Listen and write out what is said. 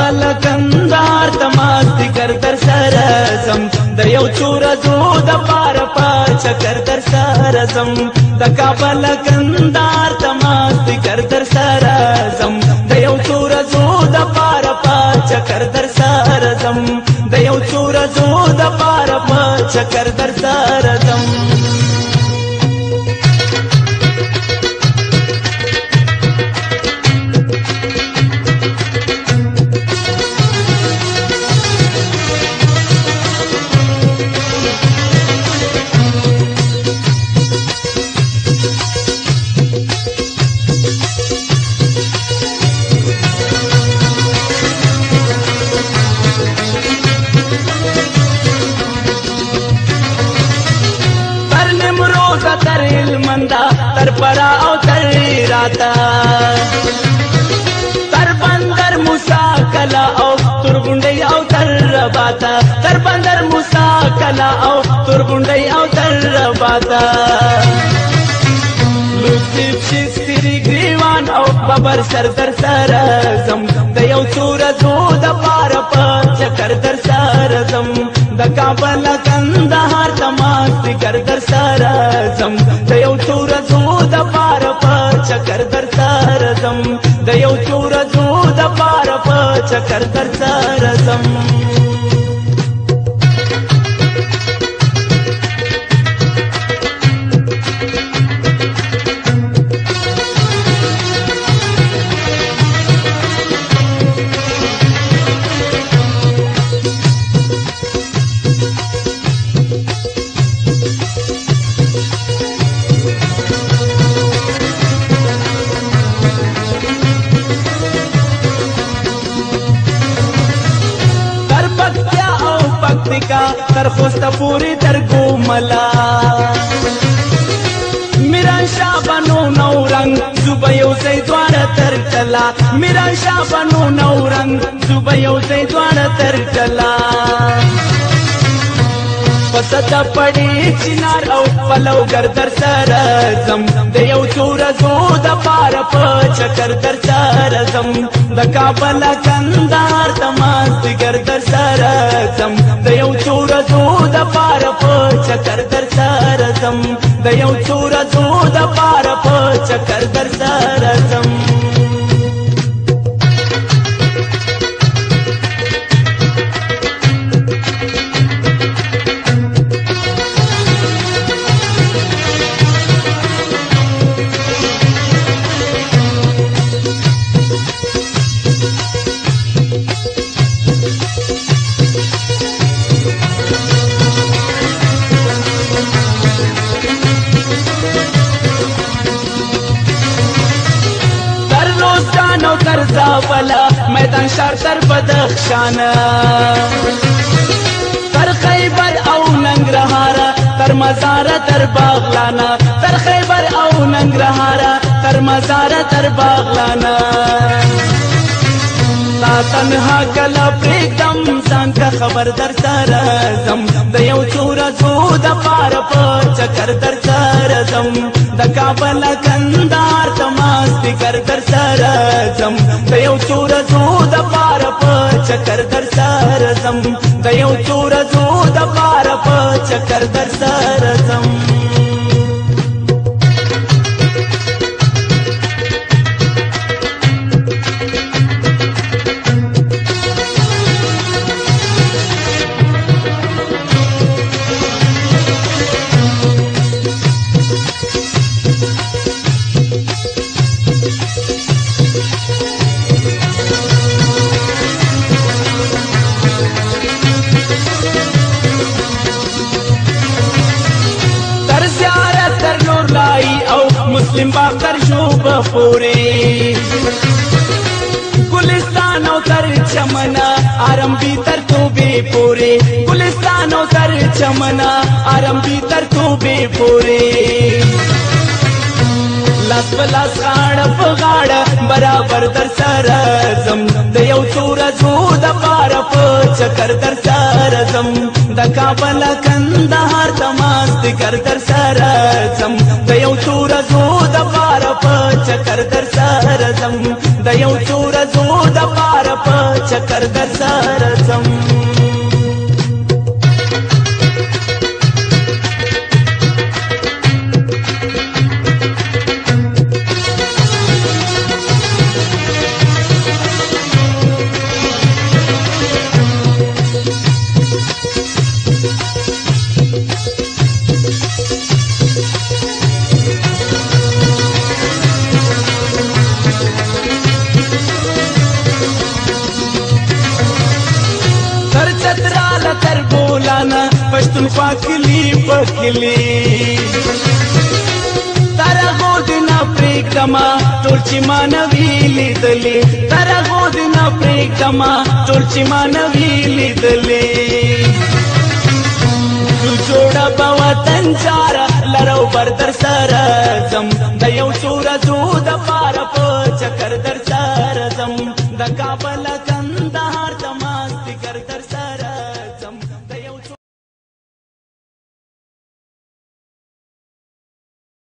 کابل کندهار تماستی کر در سره زم د یو څو ورځو دپاره په چکر در سره زم د کابل کندهار تماستی کر در سره زم د یو څو ورځو دپاره په چکر در سره زم د یو څو ورځو دپاره په چکر در سره زم تر هلمندا تر فرا او تر راتا تر بندر موسی کلا او تر غونډۍ او تر رباتا تر بندر موسی کلا او تر غونډۍ او تر رباتا لطف شستری گریوان او ببر سر در سره زم د یو څو ورځو دپاره په چکر در سره زم د کابل کندهار تماستی کر در سره زم د یو څو ورځو دپاره په چکر در سره زم د یو څو ورځو دپاره په چکر در سره زم تر خوست پوری تر گوملا میران شاه بنو نورنگ زوبه یو ځای دواړه تر ټلا میران شاه بنو نورنگ زوبه یو ځای دواړه تر ټلا پسته پړی چنار او پلو ګر در سره زم د یو څو ورځو دپاره په چکر در سره زم د کابل کندهار تماستی ګر در سره زم د یو څو ورځو دپاره په چکر در سره زم د یو څو ورځو دپاره په چکر در سره زم تر زاولا میدان شهر تر بدخشان تر خیبر او ننګرهار تر مزار تر باغلانا تر خیبر او ننګرهار تر مزار تر باغلانا تا تنها کلا پریږدم ځان ته خبر در سره زم د یو څو ورځو دپاره په چکر در سره زم د کابل کندهار تماستی کر در سره زم د یو څو ورځو دپاره په چکر در سره زم د یو څو ورځو دپاره په چکر در سره زم مسلم باغ تر شوبه پوری گلستان او تر چمنا آرم بی تر توبه پوری گلستان او تر چمنا آرم بی تر توبه پوری لاس پلاس غاړه په غاړه برابر در سره زم د یو څو ورځو دپاره په چکر در سره زم د کابل کندهار تماستی کر در سره زم د یو څو ورځو دپاره په چکر در سره زم د یو څو ورځو دپاره په چکر در سرزم تر بولانا پښتونخوا کلی پکلی تر غوډنا پرېږدما ټول چې ما نوي لیدلې تر غوډنا پرېږدما ټول چې ما نوي لیدلې جوړه به وطن چاره لرو بر در سره